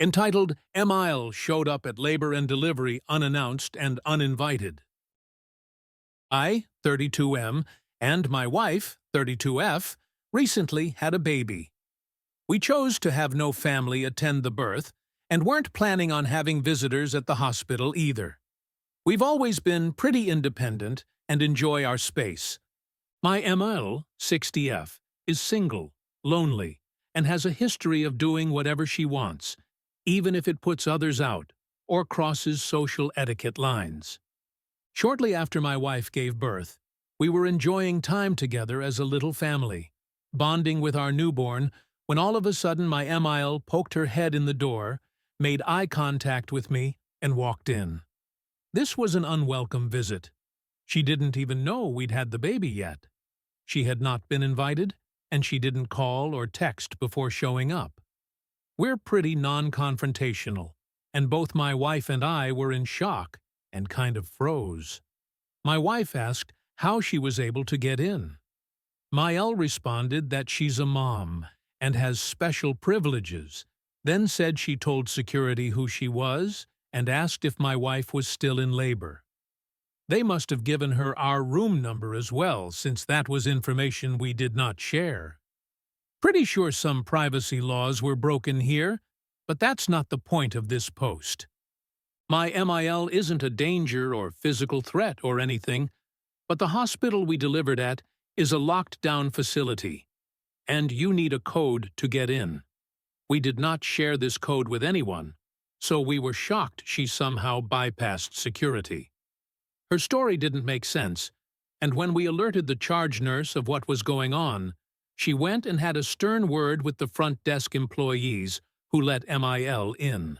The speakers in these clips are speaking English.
entitled "Emile Showed Up at Labor and Delivery Unannounced and Uninvited." I, 32M, and my wife, 32F, recently had a baby. We chose to have no family attend the birth and weren't planning on having visitors at the hospital either. We've always been pretty independent and enjoy our space. My ML, 60F, is single, lonely, and has a history of doing whatever she wants, even if it puts others out or crosses social etiquette lines. Shortly after my wife gave birth, we were enjoying time together as a little family, bonding with our newborn, when all of a sudden my Emile poked her head in the door, made eye contact with me, and walked in. This was an unwelcome visit. She didn't even know we'd had the baby yet. She had not been invited, and she didn't call or text before showing up. We're pretty non-confrontational, and both my wife and I were in shock and kind of froze. My wife asked how she was able to get in. Mael responded that she's a mom and has special privileges, then said she told security who she was and asked if my wife was still in labor. They must have given her our room number as well, since that was information we did not share. Pretty sure some privacy laws were broken here, but that's not the point of this post. My MIL isn't a danger or physical threat or anything, but the hospital we delivered at is a locked-down facility, and you need a code to get in. We did not share this code with anyone, so we were shocked she somehow bypassed security. Her story didn't make sense, and when we alerted the charge nurse of what was going on, she went and had a stern word with the front desk employees who let MIL in.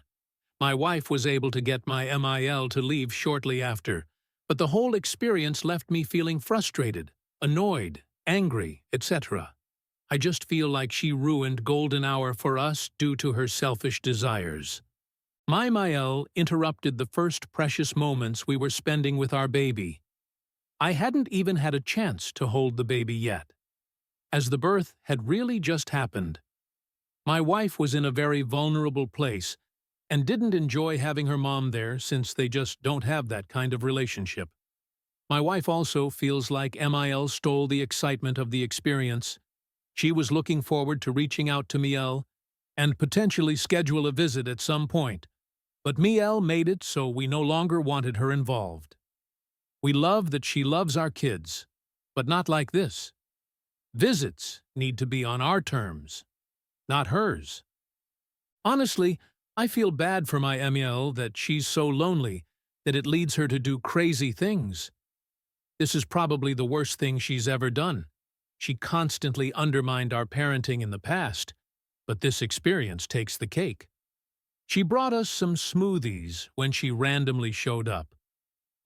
My wife was able to get my MIL to leave shortly after, but the whole experience left me feeling frustrated, annoyed, angry, etc. I just feel like she ruined golden hour for us due to her selfish desires. My MIL interrupted the first precious moments we were spending with our baby. I hadn't even had a chance to hold the baby yet, as the birth had really just happened. My wife was in a very vulnerable place and didn't enjoy having her mom there, since they just don't have that kind of relationship. My wife also feels like MIL stole the excitement of the experience. She was looking forward to reaching out to Miel and potentially schedule a visit at some point, but Miel made it so we no longer wanted her involved. We love that she loves our kids, but not like this. Visits need to be on our terms, not hers. Honestly, I feel bad for my Miel that she's so lonely that it leads her to do crazy things. This is probably the worst thing she's ever done. She constantly undermined our parenting in the past, but this experience takes the cake. She brought us some smoothies when she randomly showed up.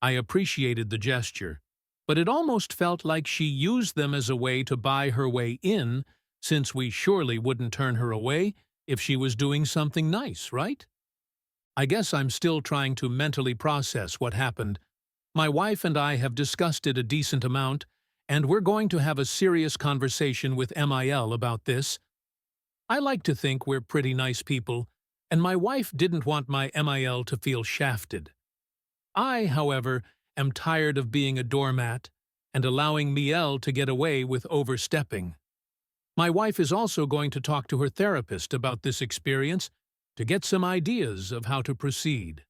I appreciated the gesture, but it almost felt like she used them as a way to buy her way in, since we surely wouldn't turn her away if she was doing something nice, right? I guess I'm still trying to mentally process what happened. My wife and I have discussed it a decent amount, and we're going to have a serious conversation with MIL about this. I like to think we're pretty nice people, and my wife didn't want my MIL to feel shafted. I, however, am tired of being a doormat and allowing Miel to get away with overstepping. My wife is also going to talk to her therapist about this experience to get some ideas of how to proceed.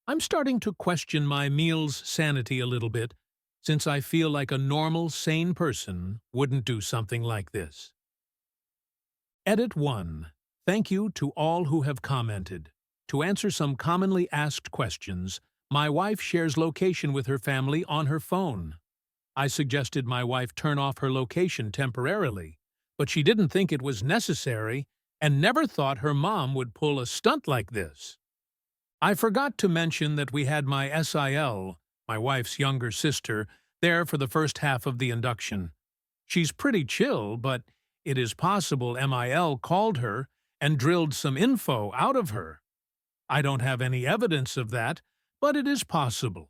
I'm starting to question my Miel's sanity a little bit, since I feel like a normal, sane person wouldn't do something like this. Edit 1. Thank you to all who have commented. To answer some commonly asked questions, my wife shares location with her family on her phone. I suggested my wife turn off her location temporarily, but she didn't think it was necessary and never thought her mom would pull a stunt like this. I forgot to mention that we had my SIL, my wife's younger sister, there for the first half of the induction. She's pretty chill, but it is possible MIL called her and drilled some info out of her. I don't have any evidence of that, but it is possible.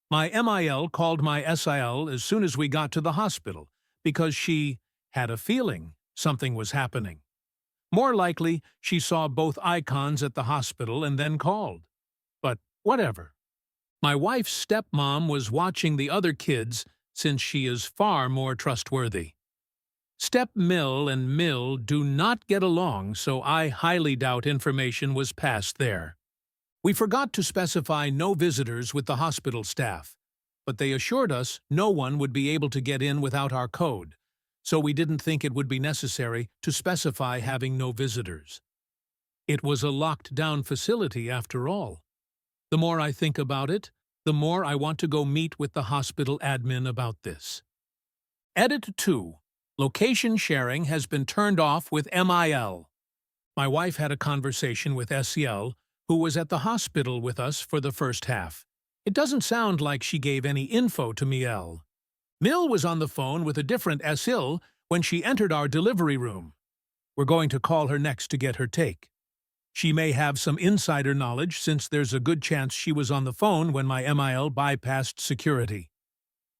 My MIL called my SIL as soon as we got to the hospital because she had a feeling something was happening. More likely, she saw both icons at the hospital and then called. But whatever. My wife's stepmom was watching the other kids since she is far more trustworthy. Step Mill and Mill do not get along, so I highly doubt information was passed there. We forgot to specify no visitors with the hospital staff, but they assured us no one would be able to get in without our code, so we didn't think it would be necessary to specify having no visitors. It was a locked-down facility after all. The more I think about it, the more I want to go meet with the hospital admin about this. Edit 2. Location sharing has been turned off with MIL. My wife had a conversation with SL, who was at the hospital with us for the first half. It doesn't sound like she gave any info to Miel. Mill was on the phone with a different SL when she entered our delivery room. We're going to call her next to get her take. She may have some insider knowledge since there's a good chance she was on the phone when my MIL bypassed security.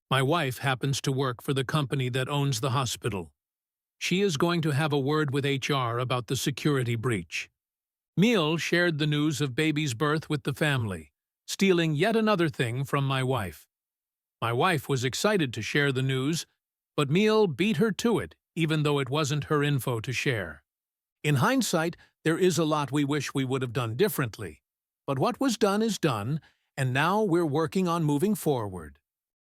My wife happens to work for the company that owns the hospital. She is going to have a word with HR about the security breach. Miel shared the news of baby's birth with the family, stealing yet another thing from my wife. My wife was excited to share the news, but Miel beat her to it, even though it wasn't her info to share. In hindsight, there is a lot we wish we would have done differently, but what was done is done, and now we're working on moving forward.